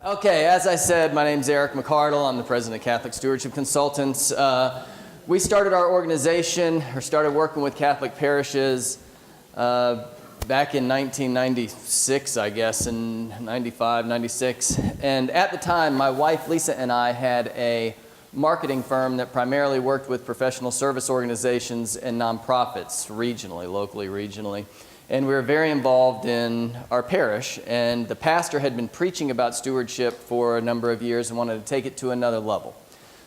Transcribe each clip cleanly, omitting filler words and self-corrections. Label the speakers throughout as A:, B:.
A: Okay, as I said, my name's Eric McArdle. I'm the president of Catholic Stewardship Consultants. We started our organization, or started working with Catholic parishes back in 1996, I guess, in 95, 96. And at the time, my wife Lisa and I had a marketing firm that primarily worked with professional service organizations and nonprofits regionally, locally, regionally. And we were very involved in our parish, and the pastor had been preaching about stewardship for a number of years and wanted to take it to another level.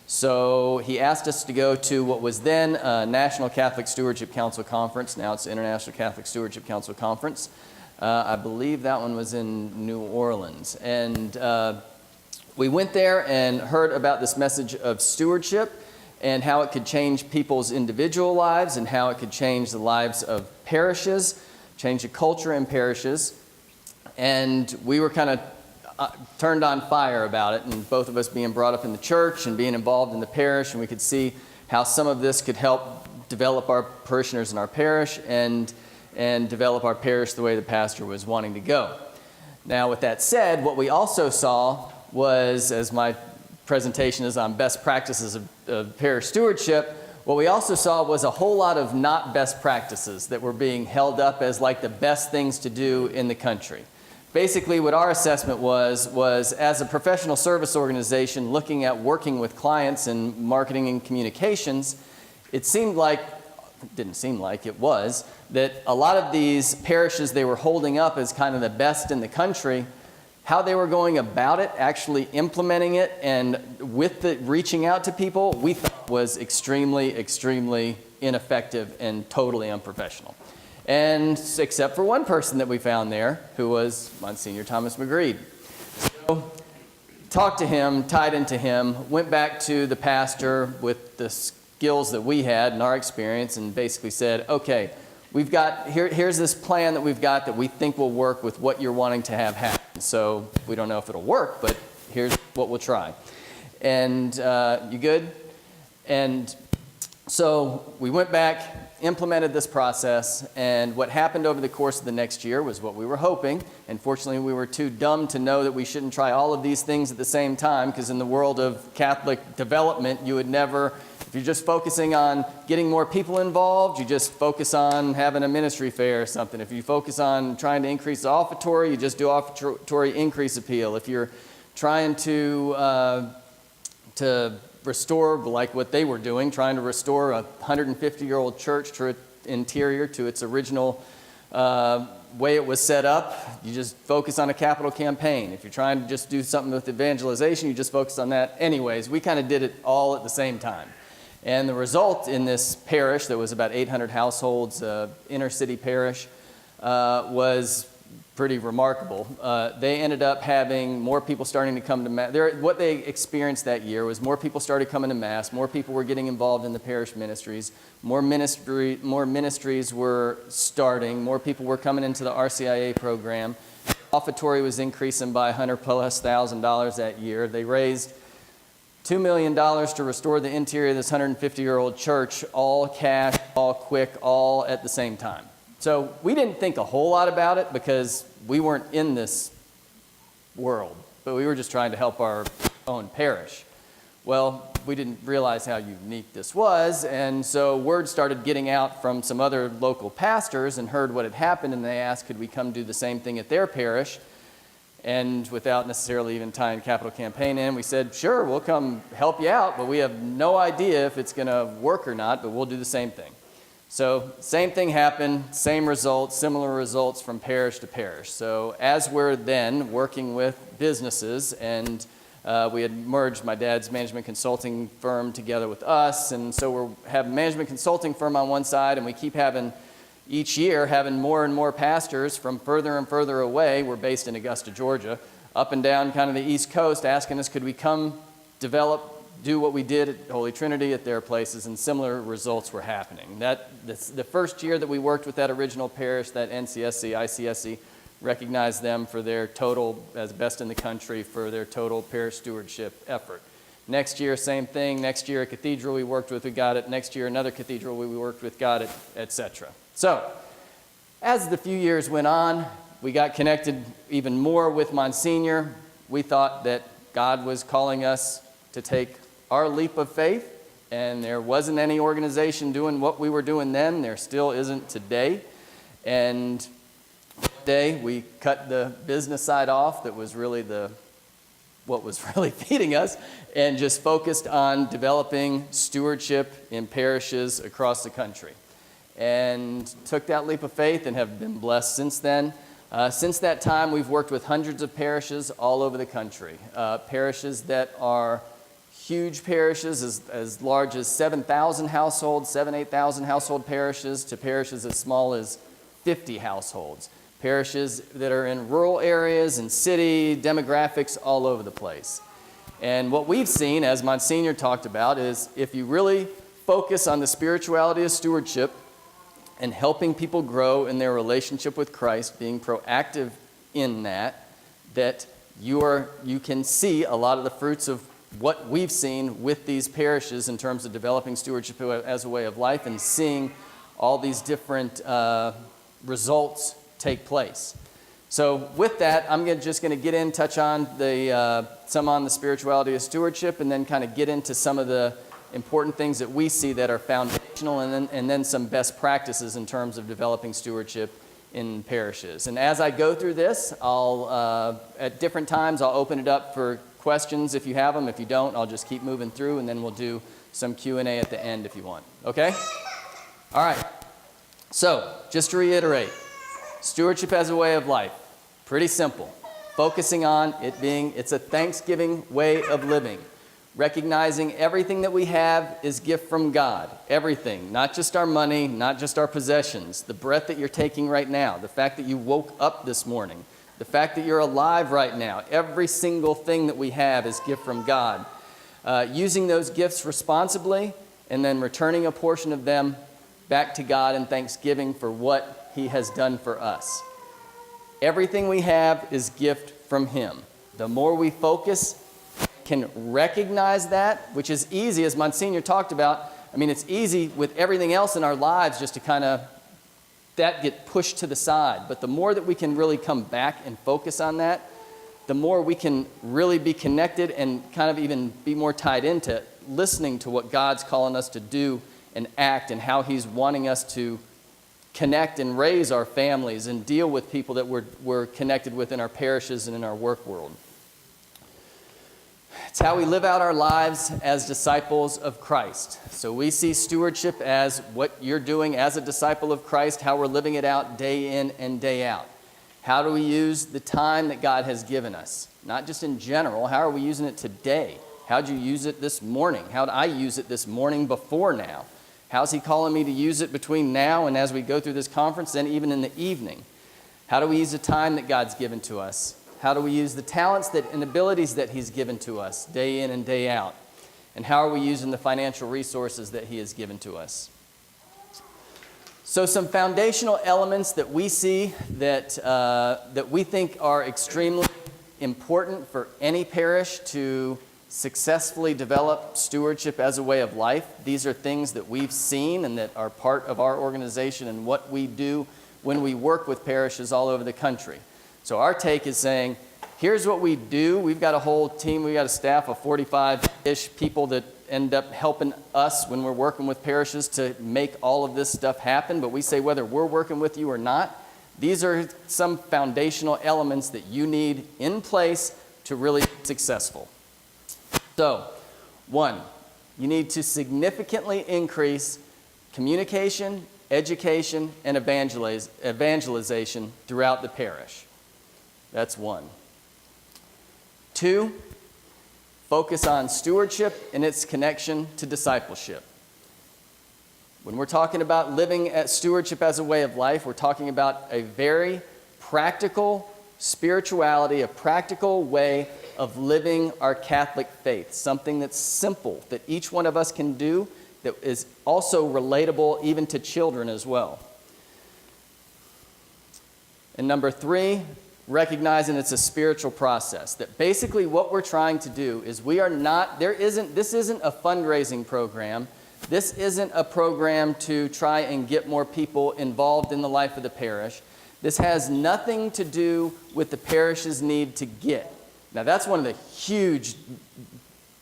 A: So he asked us to go to what was then a National Catholic Stewardship Council Conference. Now it's International Catholic Stewardship Council Conference. I believe that one was in New Orleans. And we went there and heard about this message of stewardship and how it could change people's individual lives and how it could change the lives of parishes, change the culture in parishes. And we were kind of turned on fire about it, and both of us being brought up in the church and being involved in the parish, and we could see how some of this could help develop our parishioners in our parish and develop our parish the way the pastor was wanting to go. Now, with that said, what we also saw was, as my presentation is on best practices of parish stewardship, what we also saw was a whole lot of not best practices that were being held up as like the best things to do in the country. Basically, what our assessment was as a professional service organization looking at working with clients in marketing and communications, it didn't seem like it was, that a lot of these parishes they were holding up as kind of the best in the country, how they were going about it, actually implementing it, and with the reaching out to people, we thought was extremely, extremely ineffective and totally unprofessional. And except for one person that we found there, who was Msgr Thomas McGread. So, talked to him, tied into him, went back to the pastor with the skills that we had and our experience, and basically said, okay, here's this plan that we've got that we think will work with what you're wanting to have happen. So we don't know if it'll work, but here's what we'll try. And you good? And so we went back, implemented this process, and what happened over the course of the next year was what we were hoping. Unfortunately, we were too dumb to know that we shouldn't try all of these things at the same time, because in the world of Catholic development, you would never, if you're just focusing on getting more people involved, you just focus on having a ministry fair or something. If you focus on trying to increase the offertory, you just do offertory increase appeal. If you're trying to restore, like what they were doing, trying to restore a 150-year-old church to its interior to its original way it was set up, you just focus on a capital campaign. If you're trying to just do something with evangelization, you just focus on that. Anyways, we kind of did it all at the same time. And the result in this parish, that was about 800 households, inner city parish, was pretty remarkable. They ended up having more people starting to come to Mass. What they experienced that year was more people started coming to Mass, more people were getting involved in the parish ministries, more ministries were starting, more people were coming into the RCIA program. Offertory was increasing by $100,000+ that year. They raised $2 million to restore the interior of this 150-year-old church, all cash, all quick, all at the same time. So we didn't think a whole lot about it because we weren't in this world, but we were just trying to help our own parish. Well, we didn't realize how unique this was, and so word started getting out from some other local pastors and heard what had happened, and they asked, could we come do the same thing at their parish? And without necessarily even tying capital campaign in, we said, sure, we'll come help you out, but we have no idea if it's going to work or not, but we'll do the same thing. So same thing happened, same results, similar results from parish to parish. So as we're then working with businesses, and we had merged my dad's management consulting firm together with us, and so we have a management consulting firm on one side, and we keep each year having more and more pastors from further and further away. We're based in Augusta, Georgia, up and down kind of the East Coast, asking us, could we come do what we did at Holy Trinity at their places, and similar results were happening. The first year that we worked with that original parish, that NCSC, ICSC, recognized them for their total, as best in the country, for their total parish stewardship effort. Next year, same thing. Next year, a cathedral we worked with, we got it. Next year, another cathedral we worked with, got it, etc. So, as the few years went on, we got connected even more with Msgr. we thought that God was calling us to take our leap of faith, and there wasn't any organization doing what we were doing then. There still isn't today. And one day we cut the business side off that was really what was really feeding us, and just focused on developing stewardship in parishes across the country. And took that leap of faith and have been blessed since then. Since that time, we've worked with hundreds of parishes all over the country. Parishes that are huge parishes, as large as 7,000 households, 8,000 household parishes, to parishes as small as 50 households. Parishes that are in rural areas and city demographics all over the place. And what we've seen, as Msgr talked about, is if you really focus on the spirituality of stewardship and helping people grow in their relationship with Christ, being proactive in that you can see a lot of the fruits of what we've seen with these parishes in terms of developing stewardship as a way of life and seeing all these different results take place. So with that, I'm just going to touch on some on the spirituality of stewardship, and then kind of get into some of the important things that we see that are foundational, and then some best practices in terms of developing stewardship in parishes. And as I go through this, at different times, I'll open it up for questions if you have them. If you don't, I'll just keep moving through, and then we'll do some Q&A at the end if you want. Okay? All right. So, just to reiterate, stewardship as a way of life. Pretty simple. Focusing on it's a Thanksgiving way of living. Recognizing everything that we have is gift from God. Everything. Not just our money, not just our possessions. The breath that you're taking right now. The fact that you woke up this morning. The fact that you're alive right now. Every single thing that we have is gift from God. Using those gifts responsibly, and then returning a portion of them back to God in thanksgiving for what He has done for us. Everything we have is gift from Him. The more we focus, can recognize that, which is easy, as Msgr talked about. I mean, it's easy with everything else in our lives just to kind of get pushed to the side. But the more that we can really come back and focus on that, the more we can really be connected and kind of even be more tied into listening to what God's calling us to do and act, and how He's wanting us to connect and raise our families and deal with people that we're connected with in our parishes and in our work world. It's how we live out our lives as disciples of Christ. So we see stewardship as what you're doing as a disciple of Christ, how we're living it out day in and day out. How do we use the time that God has given us? Not just in general, how are we using it today? How'd you use it this morning? How'd I use it this morning before now? How's He calling me to use it between now and as we go through this conference, and even in the evening? How do we use the time that God's given to us? How do we use the talents and abilities that He's given to us day in and day out? And how are we using the financial resources that He has given to us? So some foundational elements that we see that we think are extremely important for any parish to successfully develop stewardship as a way of life. These are things that we've seen and that are part of our organization and what we do when we work with parishes all over the country. So our take is saying, here's what we do. We've got a whole team, we've got a staff of 45-ish people that end up helping us when we're working with parishes to make all of this stuff happen. But we say whether we're working with you or not, these are some foundational elements that you need in place to really be successful. So, 1, you need to significantly increase communication, education, and evangelization throughout the parish. That's 1. 2, focus on stewardship and its connection to discipleship. When we're talking about living at stewardship as a way of life, we're talking about a very practical spirituality, a practical way of living our Catholic faith, something that's simple, that each one of us can do, that is also relatable even to children as well. And number 3, recognizing it's a spiritual process, that basically what we're trying to do is this isn't a fundraising program. This isn't a program to try and get more people involved in the life of the parish. This has nothing to do with the parish's need to get. Now that's one of the huge,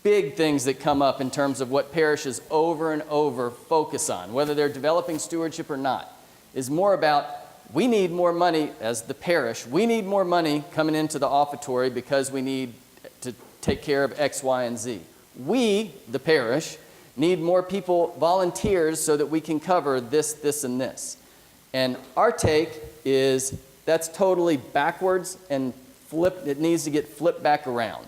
A: big things that come up in terms of what parishes over and over focus on, whether they're developing stewardship or not, is more about, we need more money as the parish. We need more money coming into the offertory because we need to take care of X, Y, and Z. We, the parish, need more people, volunteers, so that we can cover this, this, and this. And our take is that's totally backwards and flipped. It needs to get flipped back around.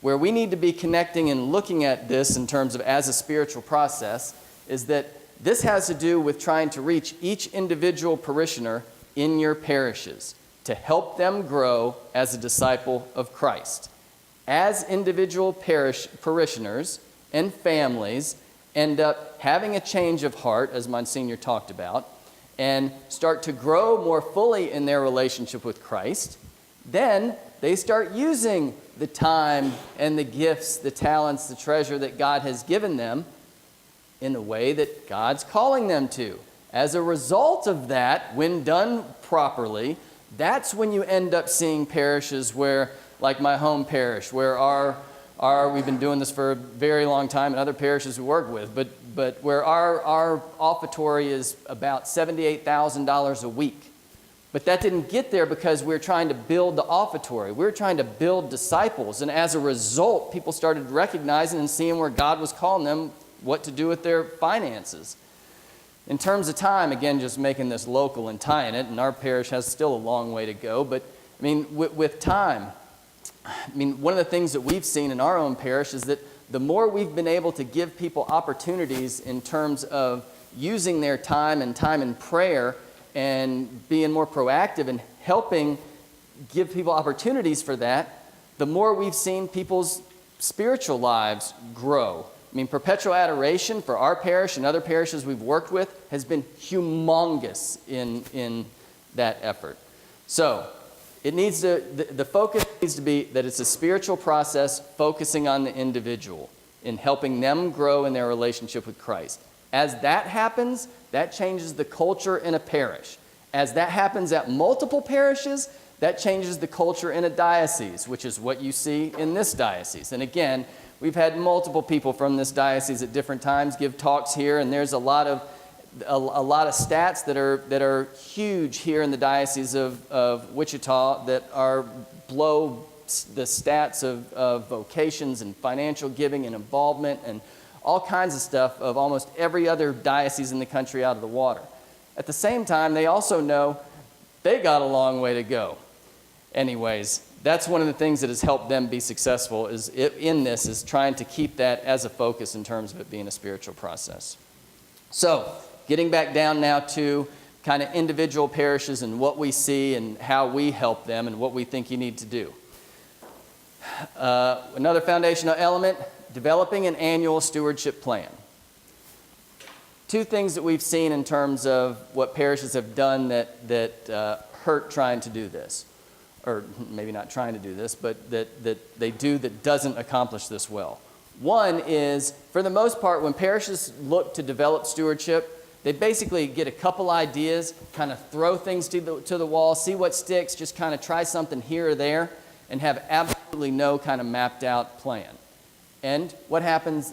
A: Where we need to be connecting and looking at this in terms of as a spiritual process is that this has to do with trying to reach each individual parishioner in your parishes to help them grow as a disciple of Christ. As individual parishioners and families end up having a change of heart, as Monsignor talked about, and start to grow more fully in their relationship with Christ, then they start using the time and the gifts, the talents, the treasure that God has given them in the way that God's calling them to. As a result of that, when done properly, that's when you end up seeing parishes where, like my home parish, where we've been doing this for a very long time and other parishes we work with, but where our offertory is about $78,000 a week. But that didn't get there because we were trying to build the offertory. We were trying to build disciples. And as a result, people started recognizing and seeing where God was calling them, what to do with their finances. In terms of time, again, just making this local and tying it, and our parish has still a long way to go. But, I mean, with time, I mean, one of the things that we've seen in our own parish is that the more we've been able to give people opportunities in terms of using their time in prayer and being more proactive and helping give people opportunities for that, the more we've seen people's spiritual lives grow. I mean, perpetual adoration for our parish and other parishes we've worked with has been humongous in that effort. So the focus needs to be that it's a spiritual process focusing on the individual in helping them grow in their relationship with Christ. As that happens, that changes the culture in a parish. As that happens at multiple parishes, that changes the culture in a diocese, which is what you see in this diocese. And again, we've had multiple people from this diocese at different times give talks here, and there's a lot of stats that are huge here in the Diocese of Wichita that are blow the stats of vocations and financial giving and involvement and all kinds of stuff of almost every other diocese in the country out of the water. At the same time, they also know they got a long way to go. Anyways, that's one of the things that has helped them be successful is trying to keep that as a focus in terms of it being a spiritual process. So, getting back down now to kind of individual parishes and what we see and how we help them and what we think you need to do. Another foundational element, developing an annual stewardship plan. Two things that we've seen in terms of what parishes have done that hurt trying to do this. Or maybe not trying to do this, but that they do that doesn't accomplish this well. One is, for the most part, when parishes look to develop stewardship, they basically get a couple ideas, kind of throw things to the wall, see what sticks, just kind of try something here or there, and have absolutely no kind of mapped out plan. And what happens,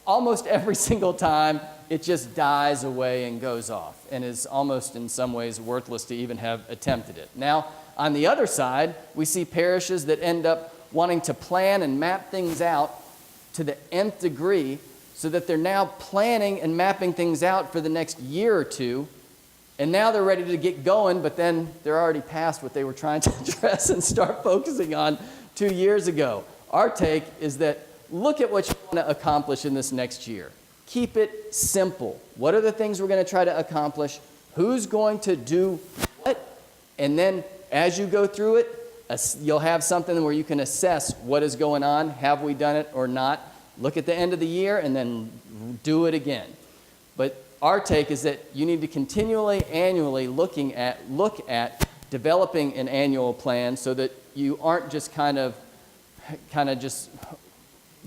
A: almost every single time, it just dies away and goes off and is almost in some ways worthless to even have attempted it. Now, on the other side, we see parishes that end up wanting to plan and map things out to the nth degree so that they're now planning and mapping things out for the next year or two, and now they're ready to get going, but then they're already past what they were trying to address and start focusing on 2 years ago. Our take is that look at what you want to accomplish in this next year. Keep it simple. What are the things we're going to try to accomplish? Who's going to do what? And then as you go through it, you'll have something where you can assess what is going on. Have we done it or not? Look at the end of the year and then do it again. But our take is that you need to continually, annually look at developing an annual plan so that you aren't just kind of just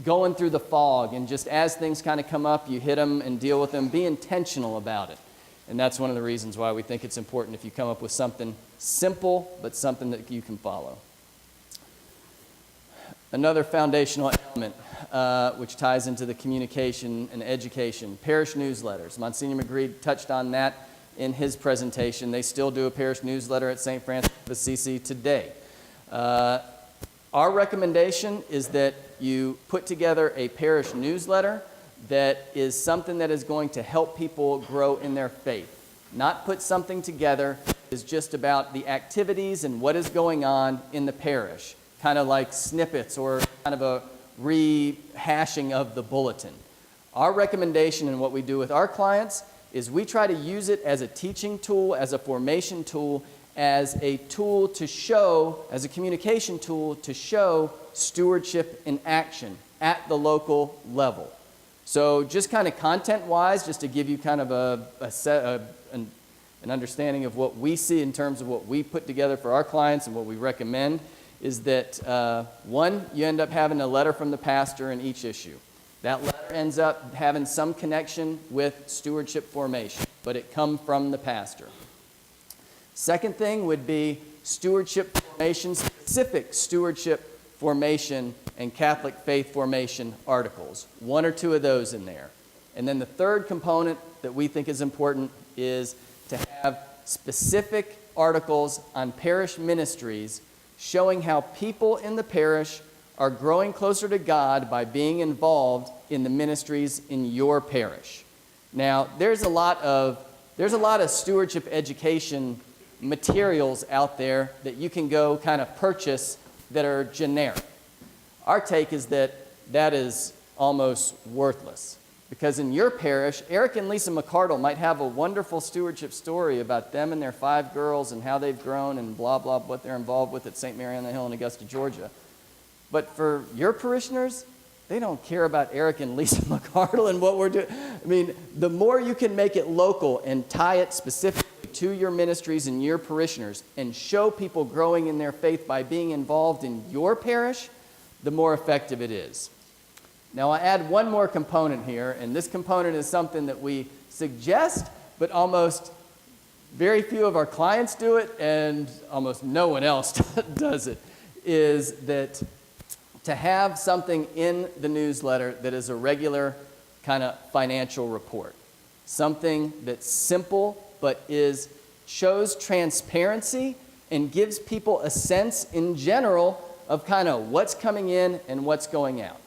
A: going through the fog and just as things kind of come up, you hit them and deal with them. Be intentional about it. And that's one of the reasons why we think it's important if you come up with something simple but something that you can follow. Another foundational element which ties into the communication and education, parish newsletters. Monsignor McGread touched on that in his presentation. They still do a parish newsletter at St. Francis of Assisi today. Our recommendation is that you put together a parish newsletter that is something that is going to help people grow in their faith. Not put something together that is just about the activities and what is going on in the parish, kind of like snippets or kind of a rehashing of the bulletin. Our recommendation and what we do with our clients is we try to use it as a teaching tool, as a formation tool, as a tool to show, as a communication tool to show stewardship in action at the local level. So just kind of content-wise, just to give you kind of an understanding of what we see in terms of what we put together for our clients and what we recommend, is that one, you end up having a letter from the pastor in each issue. That letter ends up having some connection with stewardship formation, but it comes from the pastor. Second thing would be stewardship formation, specific stewardship formation and Catholic faith formation articles. One or two of those in there. And then the third component that we think is important is to have specific articles on parish ministries showing how people in the parish are growing closer to God by being involved in the ministries in your parish. Now, there's a lot of stewardship education materials out there that you can go kind of purchase that are generic. Our take is that that is almost worthless, because in your parish, Eric and Lisa McArdle might have a wonderful stewardship story about them and their 5 girls and how they've grown and blah, blah, what they're involved with at St. Mary on the Hill in Augusta, Georgia. But for your parishioners, they don't care about Eric and Lisa McArdle and what we're doing. I mean, the more you can make it local and tie it specifically to your ministries and your parishioners and show people growing in their faith by being involved in your parish, the more effective it is. Now, I add one more component here, and this component is something that we suggest, but almost very few of our clients do it, and almost no one else does it, is that to have something in the newsletter that is a regular kind of financial report. Something that's simple, but shows transparency and gives people a sense in general of kind of what's coming in and what's going out.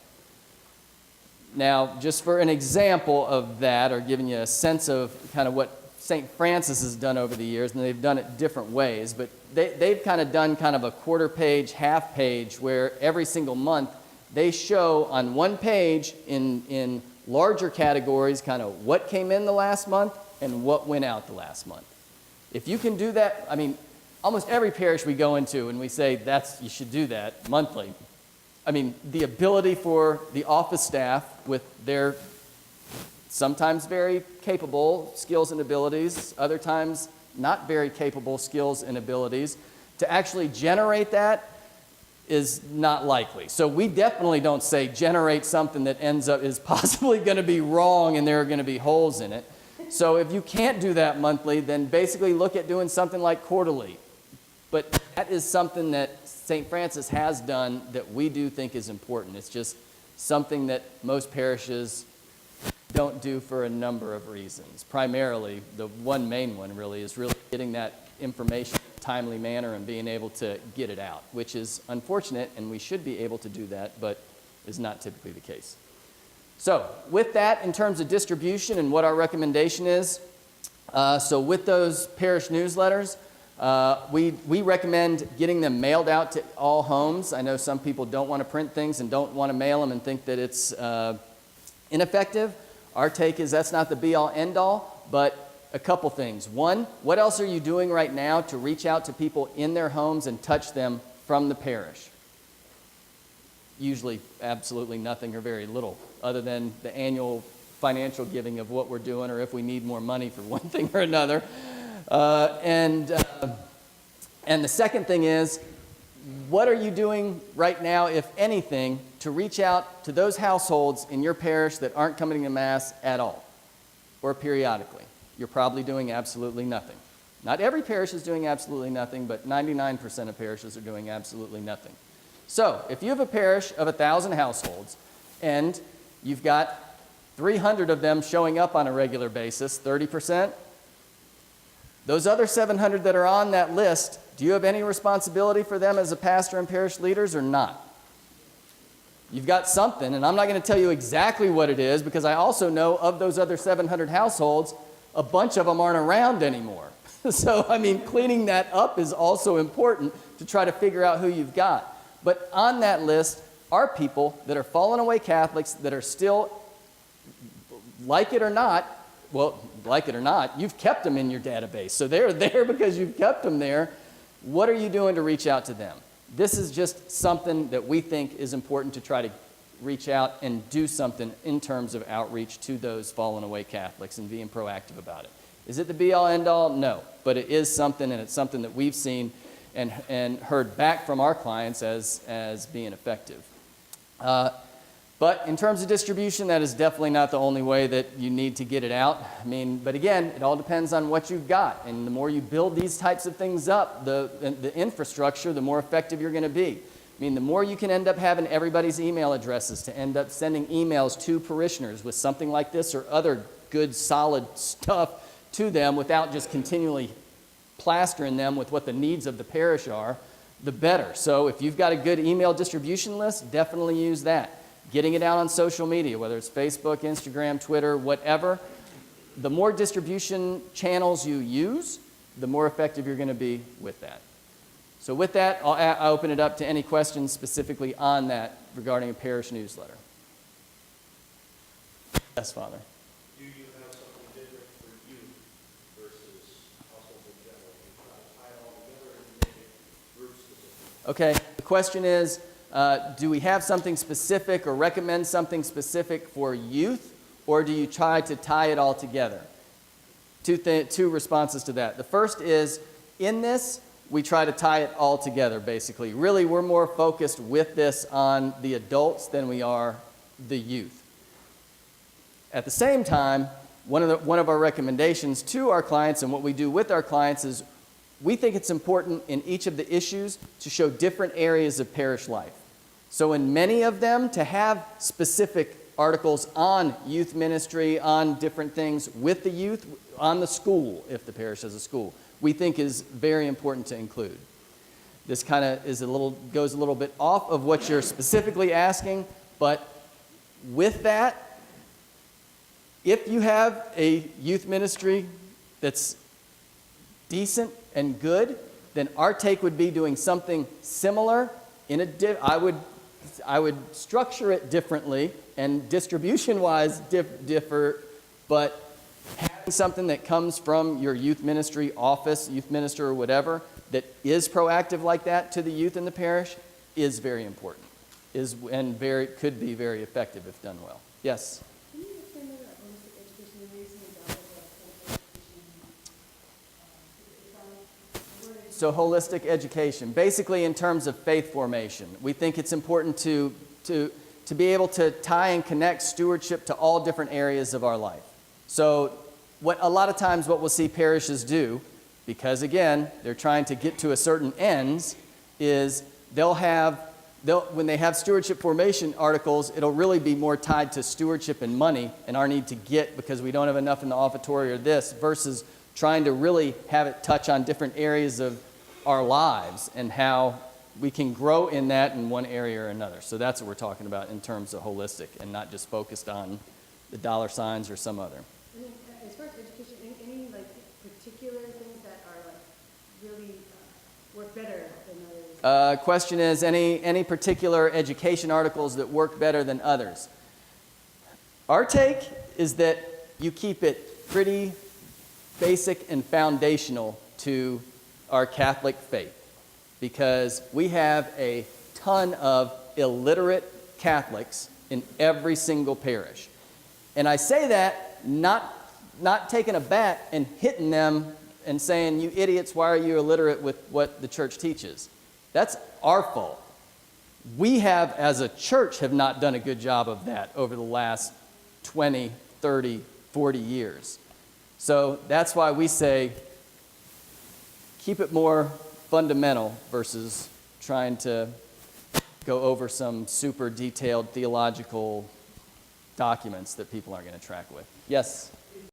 A: Now, just for an example of that, or giving you a sense of kind of what St. Francis has done over the years, and they've done it different ways, but they've kind of done kind of a quarter page, half page, where every single month they show on one page in larger categories kind of what came in the last month and what went out the last month. If you can do that, I mean, almost every parish we go into and we say you should do that monthly. I mean, the ability for the office staff with their sometimes very capable skills and abilities, other times not very capable skills and abilities, to actually generate that is not likely. So we definitely don't say generate something that is possibly going to be wrong and there are going to be holes in it. So if you can't do that monthly, then basically look at doing something like quarterly. But that is something that St. Francis has done that we do think is important. It's just something that most parishes don't do for a number of reasons. Primarily, the one main one really is really getting that information in a timely manner and being able to get it out, which is unfortunate, and we should be able to do that, but is not typically the case. So with that, in terms of distribution and what our recommendation is, so with those parish newsletters, we recommend getting them mailed out to all homes. I know some people don't want to print things and don't want to mail them and think that it's ineffective. Our take is that's not the be-all, end-all, but a couple things. One, what else are you doing right now to reach out to people in their homes and touch them from the parish? Usually absolutely nothing or very little, other than the annual financial giving of what we're doing, or if we need more money for one thing or another. And the second thing is, what are you doing right now, if anything, to reach out to those households in your parish that aren't coming to Mass at all, or periodically? You're probably doing absolutely nothing. Not every parish is doing absolutely nothing, but 99% of parishes are doing absolutely nothing. So if you have a parish of 1,000 households and you've got 300 of them showing up on a regular basis, 30%, those other 700 that are on that list, do you have any responsibility for them as a pastor and parish leaders or not? You've got something, and I'm not going to tell you exactly what it is because I also know of those other 700 households, a bunch of them aren't around anymore. So, I mean, cleaning that up is also important to try to figure out who you've got. But on that list are people that are fallen away Catholics that are still, like it or not, well, like it or not, you've kept them in your database. So they're there because you've kept them there. What are you doing to reach out to them? This is just something that we think is important to try to reach out and do something in terms of outreach to those fallen away Catholics and being proactive about it. Is it the be-all, end-all? No. But it is something, and it's something that we've seen and heard back from our clients as being effective. But in terms of distribution, that is definitely not the only way that you need to get it out. I mean, but again, it all depends on what you've got. And the more you build these types of things up, the infrastructure, the more effective you're going to be. I mean, the more you can end up having everybody's email addresses to end up sending emails to parishioners with something like this or other good, solid stuff to them without just continually plastering them with what the needs of the parish are, the better. So if you've got a good email distribution list, definitely use that. Getting it out on social media, whether it's Facebook, Instagram, Twitter, whatever, the more distribution channels you use, the more effective you're going to be with that. So with that, I'll open it up to any questions specifically on that regarding a parish newsletter. Yes, Father.
B: Do you have something different for you versus households in general? Do you try to tie it all together and make it group specific?
A: Okay, the question is, do we have something specific or recommend something specific for youth, or do you try to tie it all together? Two responses to that. The first is, in this, we try to tie it all together, basically. Really, we're more focused with this on the adults than we are the youth. At the same time, one of our recommendations to our clients and what we do with our clients is we think it's important in each of the issues to show different areas of parish life. So in many of them, to have specific articles on youth ministry, on different things with the youth, on the school, if the parish has a school, we think is very important to include. This kind of goes a little bit off of what you're specifically asking, but with that, if you have a youth ministry that's decent and good, then our take would be doing something similar. I would structure it differently and distribution-wise differ, but having something that comes from your youth ministry office, youth minister or whatever, that is proactive like that to the youth in the parish is very important, could be very effective if done well. Yes?
C: Can you explain more about holistic education and reason about education?
A: So holistic education, basically in terms of faith formation. We think it's important to be able to tie and connect stewardship to all different areas of our life. So a lot of times what we'll see parishes do, because again, they're trying to get to a certain ends, is when they have stewardship formation articles, it'll really be more tied to stewardship and money and our need to get because we don't have enough in the offertory or this, versus trying to really have it touch on different areas of our lives and how we can grow in that in one area or another. So that's what we're talking about in terms of holistic and not just focused on the dollar signs or some other.
C: I mean, as far as education, any like particular things that are like really work better than others?
A: Question is, any particular education articles that work better than others? Our take is that you keep it pretty basic and foundational to our Catholic faith, because we have a ton of illiterate Catholics in every single parish. And I say that not taking a bat and hitting them and saying, you idiots, why are you illiterate with what the church teaches? That's our fault. We as a church, have not done a good job of that over the last 20, 30, 40 years. So that's why we say keep it more fundamental versus trying to go over some super detailed theological documents that people aren't going to track with. Yes?